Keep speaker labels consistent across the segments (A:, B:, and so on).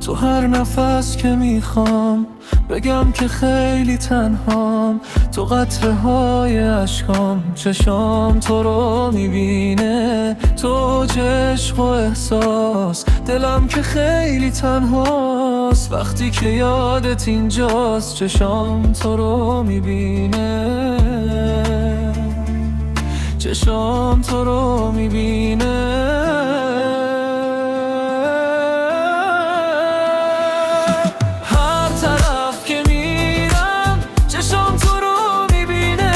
A: تو هر نفس که میخوام بگم که خیلی تنهام، تو قطره های عشقام، چشام تو رو میبینه، تو عشق و احساس، دلم که خیلی تنهاست وقتی که یادت اینجاست، چشام تو رو میبینه، چشام تو رو میبینه. هر طرف که میرم چشام تو رو میبینه،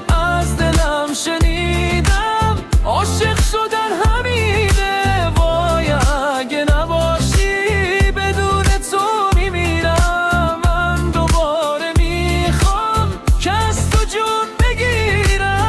A: از دلم شنیدم عاشق شدن همینه، وای اگه نباشی بدون تو میمیرم، من دوباره میخوام که از تو جون بگیرم.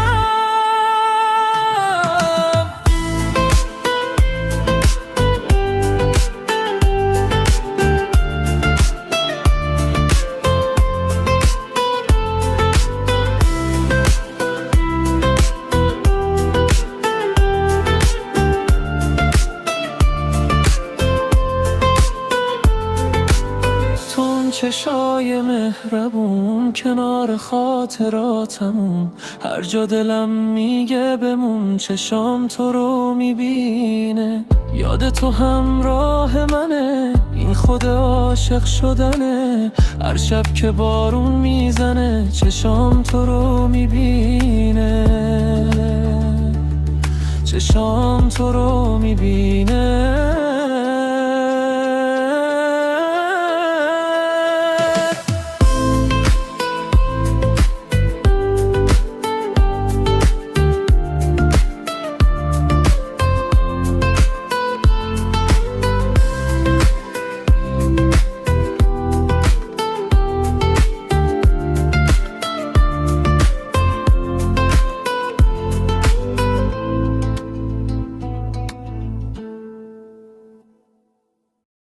A: چشای مهربون کنار خاطراتمون، هر جا دلم میگه بمون، چشام تو رو میبینه، یاد تو همراه منه، این خود عاشق شدنه، هر شب که بارون میزنه چشام تو رو میبینه، چشام تو رو میبینه.